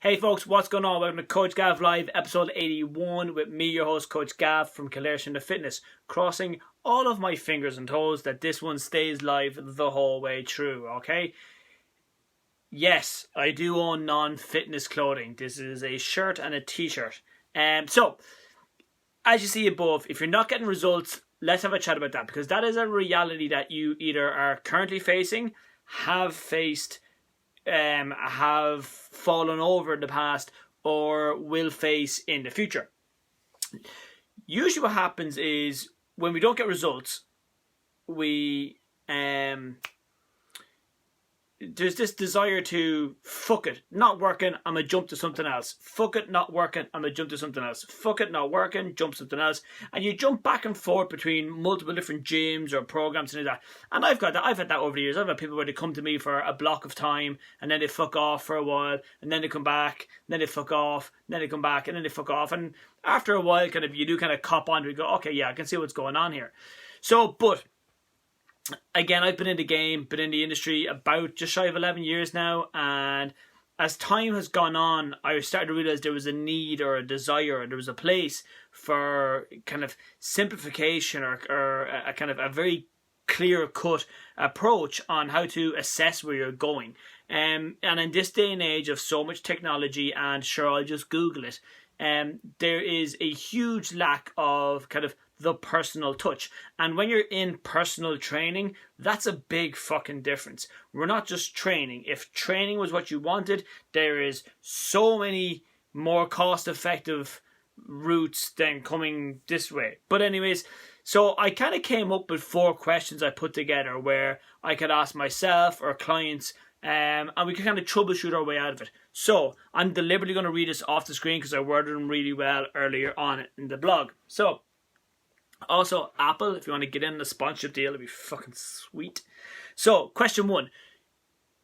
Hey folks, what's going on? Welcome to Coach Gav Live, episode 81 with me, your host, Coach Gav from Killers into Fitness. Crossing all of my fingers and toes that this one stays live the whole way through, okay? Yes, I do own non-fitness clothing. This is a shirt and a t-shirt. So, as you see above, if you're not getting results, let's have a chat about that, because that is a reality that you either are currently facing, have faced, have fallen over in the past, or will face in the future. Usually what happens is when we don't get results, we there's this desire to fuck it, not working, I'm gonna jump to something else. Fuck it, not working, I'm gonna jump to something else. Fuck it, not working, jump something else. And you jump back and forth between multiple different gyms or programs and like that. And I've got that. I've had that over the years. I've had people where they come to me for a block of time and then they fuck off for a while and then they come back, and then they fuck off, and then they come back, and then they fuck off. And after a while, you do cop on to it, go, okay, yeah, I can see what's going on here. So, but again, I've been in the game, been in the industry about just shy of 11 years now, and as time has gone on, I started to realize there was a need or a desire, or there was a place for kind of simplification or a kind of a very clear-cut approach on how to assess where you're going. And in this day and age of so much technology, and sure, I'll just Google it, there is a huge lack of kind of the personal touch. And when you're in personal training, that's a big fucking difference. We're not just training. If training was what you wanted, there is so many more cost-effective routes than coming this way. But anyways, so I kind of came up with 4 questions I put together where I could ask myself or clients, and we could kind of troubleshoot our way out of it. So I'm deliberately going to read this off the screen because I worded them really well earlier on in the blog. So also, Apple, if you want to get in the sponsorship deal, it'd be fucking sweet. So, question 1.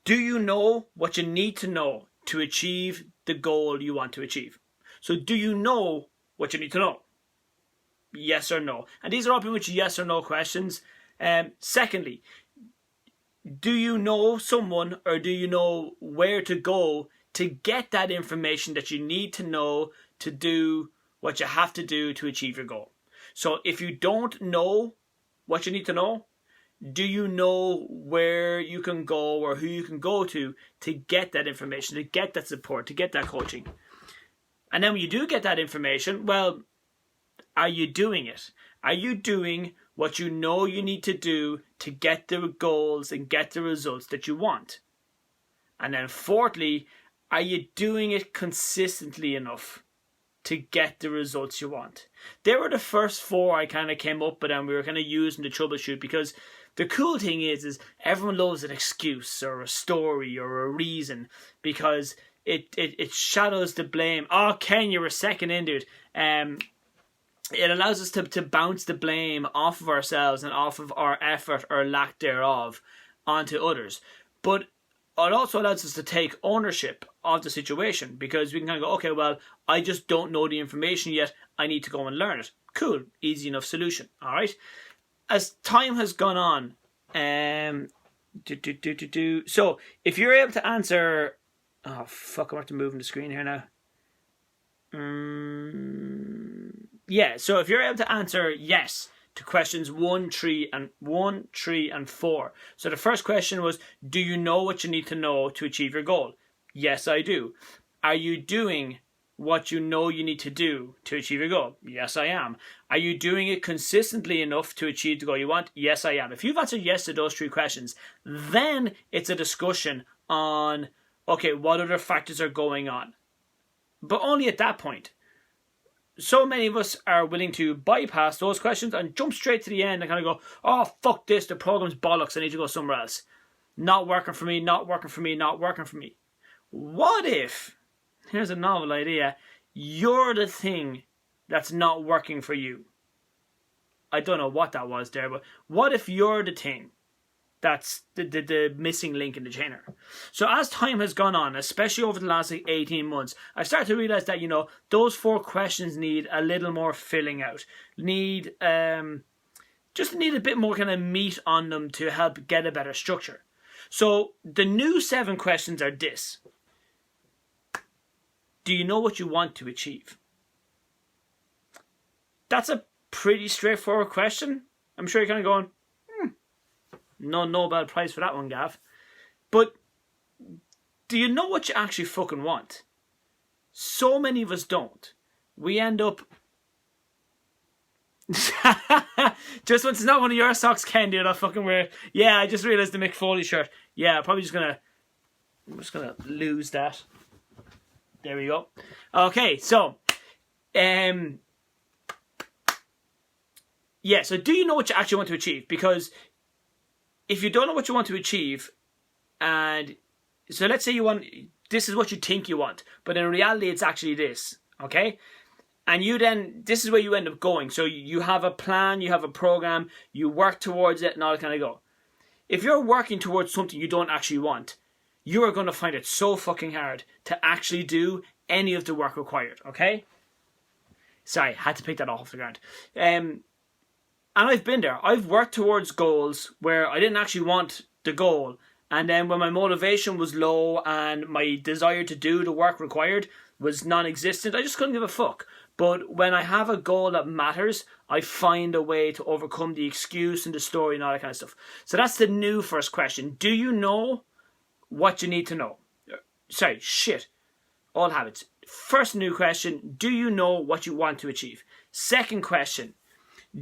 Do you know what you need to know to achieve the goal you want to achieve? So, do you know what you need to know? Yes or no? And these are all pretty much yes or no questions. Secondly, do you know someone, or do you know where to go to get that information that you need to know to do what you have to do to achieve your goal? So if you don't know what you need to know, do you know where you can go or who you can go to get that information, to get that support, to get that coaching? And then when you do get that information, well, are you doing it? Are you doing what you know you need to do to get the goals and get the results that you want? And then fourthly, are you doing it consistently enough to get the results you want? They were the first 4 I kind of came up with, and we were kind of using to troubleshoot, because the cool thing is everyone loves an excuse or a story or a reason, because it shadows the blame. Oh, Ken, you were second in, dude. It allows us to bounce the blame off of ourselves and off of our effort or lack thereof onto others. But it also allows us to take ownership of the situation, because we can kind of go, okay, well, I just don't know the information yet. I need to go and learn it. Cool. Easy enough solution. All right. As time has gone on, so if you're able to answer, oh fuck, I'm going to move the screen here now. Yeah. So if you're able to answer yes to questions 1, 3, and 4. So the first question was, do you know what you need to know to achieve your goal? Yes, I do. Are you doing what you know you need to do to achieve your goal? Yes, I am. Are you doing it consistently enough to achieve the goal you want? Yes, I am. If you've answered yes to those 3 questions, then it's a discussion on, okay, what other factors are going on? But only at that point. So many of us are willing to bypass those questions and jump straight to the end and kind of go, oh, fuck this, the program's bollocks, I need to go somewhere else. Not working for me, not working for me, not working for me. What if, here's a novel idea, you're the thing that's not working for you? I don't know what that was there, but what if you're the thing that's the missing link in the chainer? So as time has gone on, especially over the last 18 months, I've started to realize that, those 4 questions need a little more filling out. Need a bit more kind of meat on them to help get a better structure. So the new 7 questions are this. do you know what you want to achieve? That's a pretty straightforward question. I'm sure you're kind of going, no Nobel Prize for that one, Gav. But do you know what you actually fucking want? So many of us don't. We end up... Just once it's not one of your socks, Ken, dude, I'll fucking wear it. Yeah, I just realised the Mick Foley shirt. Yeah, I'm just gonna lose that. There we go. Okay, so yeah, so do you know what you actually want to achieve? Because if you don't know what you want to achieve, and so let's say this is what you think you want, but in reality it's actually this, okay? And this is where you end up going. So you have a plan, you have a program, you work towards it, and all that kind of go. If you're working towards something you don't actually want, you are going to find it so fucking hard to actually do any of the work required, okay? Sorry, had to pick that off the ground. And I've been there. I've worked towards goals where I didn't actually want the goal. And then when my motivation was low and my desire to do the work required was non-existent, I just couldn't give a fuck. But when I have a goal that matters, I find a way to overcome the excuse and the story and all that kind of stuff. So that's the new first question. Do you know what you need to know? Sorry, shit. All habits. First new question, do you know what you want to achieve? Second question,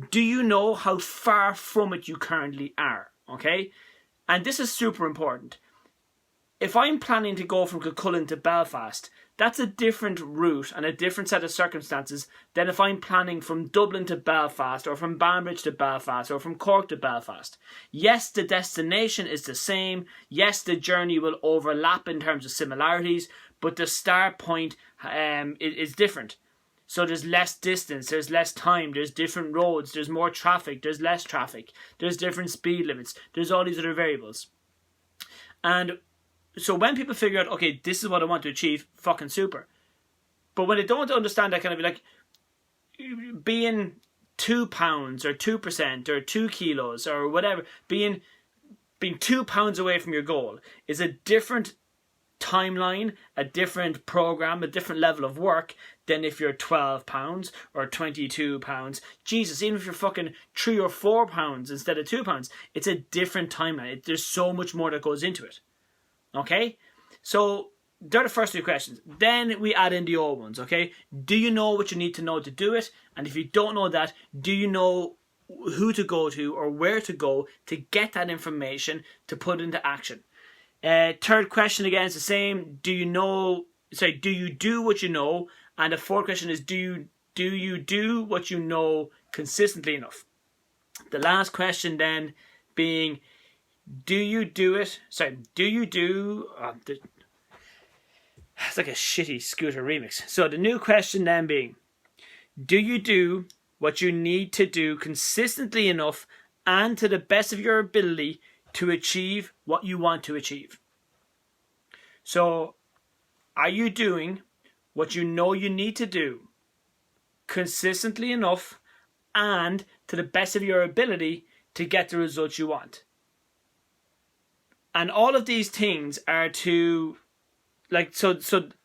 do you know how far from it you currently are? Okay? And this is super important. If I'm planning to go from Cuchulainn to Belfast, that's a different route and a different set of circumstances than if I'm planning from Dublin to Belfast or from Banbridge to Belfast or from Cork to Belfast. Yes, the destination is the same. Yes, the journey will overlap in terms of similarities, but the start point is different. So there's less distance, there's less time, there's different roads, there's more traffic, there's less traffic, there's different speed limits, there's all these other variables. And so when people figure out, okay, this is what I want to achieve, fucking super. But when they don't understand that, kind of like being 2 pounds or 2% or 2 kilos or whatever, being 2 pounds away from your goal is a different timeline, a different program, a different level of work than if you're 12 pounds or 22 pounds. Jesus, even if you're fucking 3 or 4 pounds instead of 2 pounds, it's a different timeline. There's so much more that goes into it. Okay? So they're the first two questions. Then we add in the old ones, okay? Do you know what you need to know to do it? And if you don't know that, do you know who to go to or where to go to get that information to put into action? Third question again is the same. Do you do what you know? And the fourth question is, do you do what you know consistently enough? The last question then being, do you do it? Sorry, do you do... it's like a shitty Scooter remix. So the new question then being, do you do what you need to do consistently enough and to the best of your ability to achieve what you want to achieve? So, are you doing what you know you need to do consistently enough and to the best of your ability to get the results you want? And all of these things are to, like, so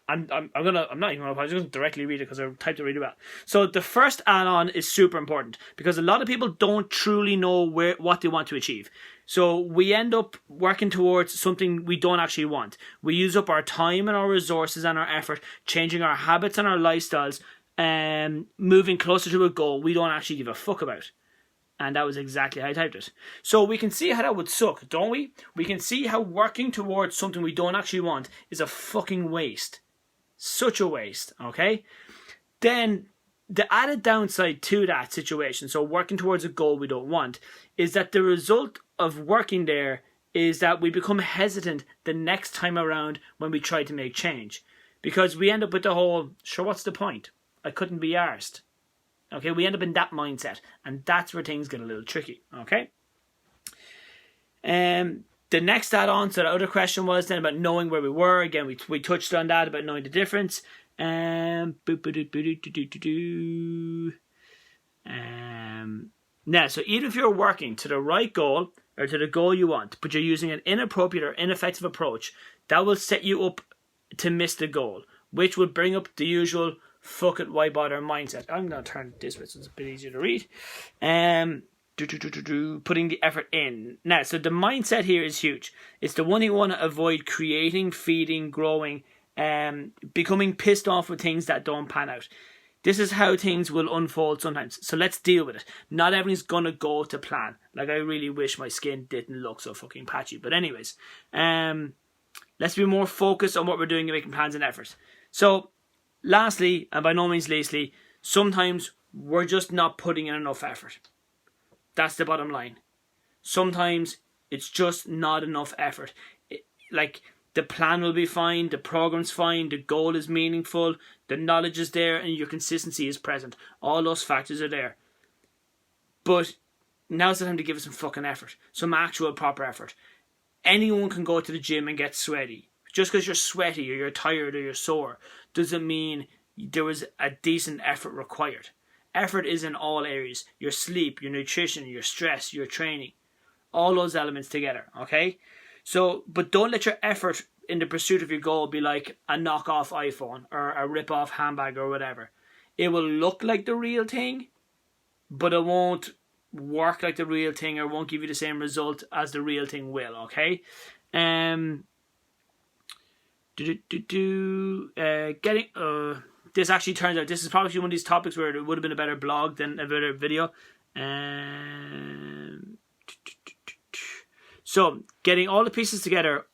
I'm not even gonna, I'm just gonna directly read it because I typed it really well. So the first add-on is super important because a lot of people don't truly know what they want to achieve. So we end up working towards something we don't actually want. We use up our time and our resources and our effort, changing our habits and our lifestyles, and moving closer to a goal we don't actually give a fuck about. And that was exactly how I typed it. So we can see how that would suck, don't we? We can see how working towards something we don't actually want is a fucking waste. Such a waste, okay? Then the added downside to that situation, so working towards a goal we don't want, is that the result of working there is that we become hesitant the next time around when we try to make change. Because we end up with the whole, sure, what's the point? I couldn't be arsed. Okay, we end up in that mindset, and that's where things get a little tricky, okay? The next add-on, so the other question was then about knowing where we were. Again, we touched on that, about knowing the difference. Now, so even if you're working to the right goal, or to the goal you want, but you're using an inappropriate or ineffective approach, that will set you up to miss the goal. which would bring up the usual fuck it, why bother mindset. I'm going to turn it this way so it's a bit easier to read. Putting the effort in. Now, so the mindset here is huge. It's the one you want to avoid: creating, feeding, growing, becoming pissed off with things that don't pan out. This is how things will unfold sometimes. So let's deal with it. Not everything's going to go to plan. Like, I really wish my skin didn't look so fucking patchy. But anyways, let's be more focused on what we're doing and making plans and efforts. So, lastly, and by no means leastly, sometimes we're just not putting in enough effort. That's the bottom line. Sometimes it's just not enough effort. The plan will be fine, the program's fine, the goal is meaningful, the knowledge is there, and your consistency is present. All those factors are there. But now's the time to give it some fucking effort. Some actual proper effort. Anyone can go to the gym and get sweaty. Just because you're sweaty or you're tired or you're sore doesn't mean there was a decent effort required. Effort is in all areas. Your sleep, your nutrition, your stress, your training. All those elements together, okay? So, but don't let your effort in the pursuit of your goal be like a knockoff iPhone or a rip-off handbag or whatever. It will look like the real thing, but it won't work like the real thing or won't give you the same result as the real thing will, okay? This actually turns out, this is probably one of these topics where it would have been a better blog than a better video. So, getting all the pieces together.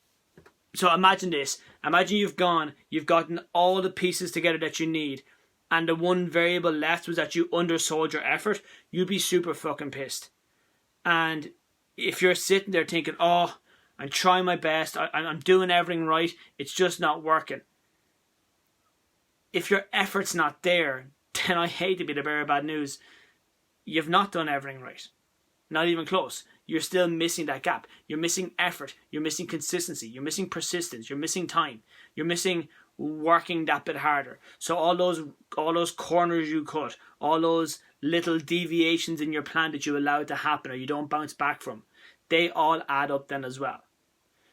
So imagine this. Imagine you've gotten all the pieces together that you need, and the one variable left was that you undersold your effort. You'd be super fucking pissed. And if you're sitting there thinking, oh, I'm trying my best, I'm doing everything right, it's just not working. If your effort's not there, then I hate to be the bearer of bad news. You've not done everything right. Not even close. You're still missing that gap. You're missing effort. You're missing consistency. You're missing persistence. You're missing time. You're missing working that bit harder. So all those corners you cut, all those little deviations in your plan that you allow to happen or you don't bounce back from, they all add up then as well.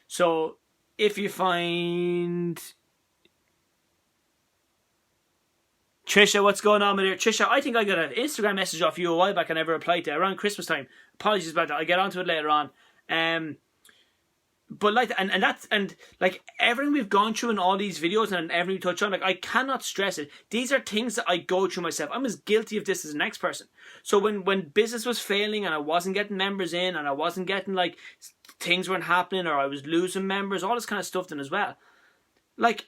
So if you find... Trisha, what's going on with here? Trisha, I think I got an Instagram message off you a while back. I never replied to it around Christmas time. Apologies about that. I'll get onto it later on. But like, and that's, and like everything we've gone through in all these videos and everything we touch on, like I cannot stress it. These are things that I go through myself. I'm as guilty of this as the next person. So when business was failing and I wasn't getting members in and I wasn't getting like things weren't happening or I was losing members, all this kind of stuff then as well. Like,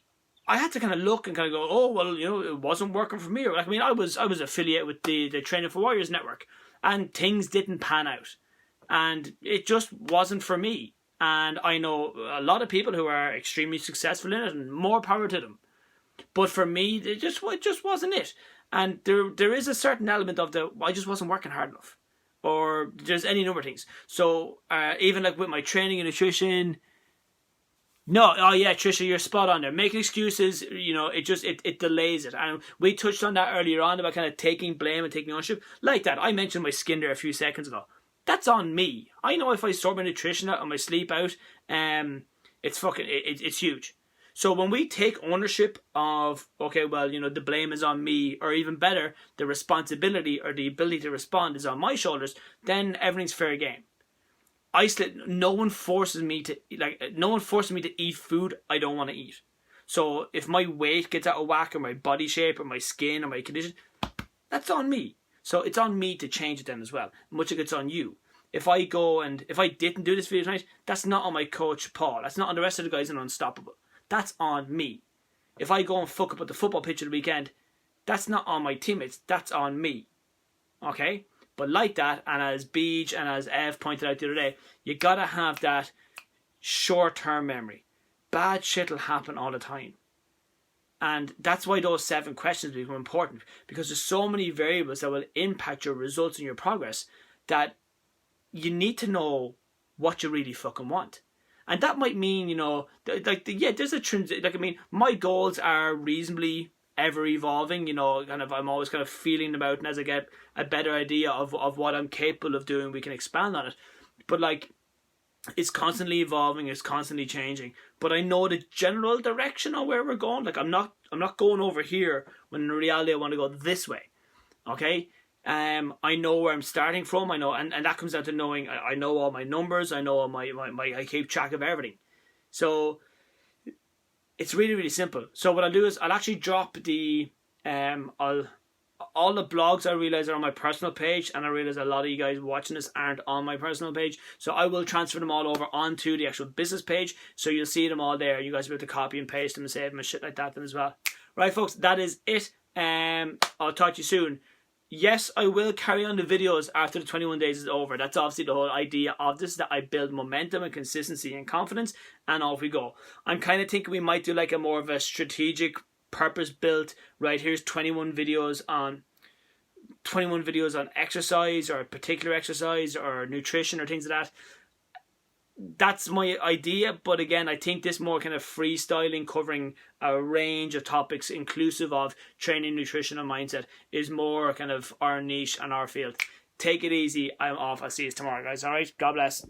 I had to kind of look and kind of go, oh, well, you know, it wasn't working for me. Or, like, I mean, I was affiliated with the Training for Warriors network and things didn't pan out. And it just wasn't for me. And I know a lot of people who are extremely successful in it and more power to them. But for me, it just wasn't it. And there is a certain element of I just wasn't working hard enough. Or there's any number of things. So even like with my training and nutrition... No, oh yeah, Trisha, you're spot on there. Making excuses, you know, it delays it. And we touched on that earlier on about kind of taking blame and taking ownership. Like that, I mentioned my skin there a few seconds ago. That's on me. I know if I sort my nutrition out and my sleep out, it's huge. So when we take ownership of, okay, well, you know, the blame is on me, or even better, the responsibility or the ability to respond is on my shoulders, then everything's fair game. No one forces me to eat food I don't want to eat. So if my weight gets out of whack or my body shape or my skin or my condition, that's on me. So it's on me to change it then as well. Much like it's on you. If I didn't do this video tonight, that's not on my coach Paul. That's not on the rest of the guys in Unstoppable. That's on me. If I go and fuck up at the football pitch at the weekend, that's not on my teammates. That's on me. Okay? But like that, and as Beej and as Ev pointed out the other day, you gotta have that short-term memory. Bad shit will happen all the time. And that's why those 7 questions become important. Because there's so many variables that will impact your results and your progress that you need to know what you really fucking want. And that might mean, you know, there's a transition. Like, I mean, my goals are reasonably ever evolving, you know, kind of, I'm always kind of feeling them out, and as I get a better idea of what I'm capable of doing, we can expand on it. But like, It's constantly evolving, it's constantly changing. But I know the general direction of where we're going. Like I'm not going over here when in reality I want to go this way. Okay? I know where I'm starting from. I know, and that comes down to knowing. I know all my numbers. I know all my I keep track of everything. So it's really, really simple. So what I'll do is I'll actually drop the all the blogs I realize are on my personal page, and I realize a lot of you guys watching this aren't on my personal page. So I will transfer them all over onto the actual business page, so you'll see them all there. You guys will be able to copy and paste them and save them and shit like that then as well. Right, folks, that is it. I'll talk to you soon. Yes, I will carry on the videos after the 21 days is over. That's obviously the whole idea of this, that I build momentum and consistency and confidence, and off we go. I'm kind of thinking we might do like a more of a strategic, purpose-built, right, here's 21 videos on exercise or a particular exercise or nutrition or things like that. That's my idea, but again, I think this more kind of freestyling, covering a range of topics inclusive of training, nutrition and mindset is more kind of our niche and our field. Take it easy. I'm off. I'll see you tomorrow, guys. All right, God bless.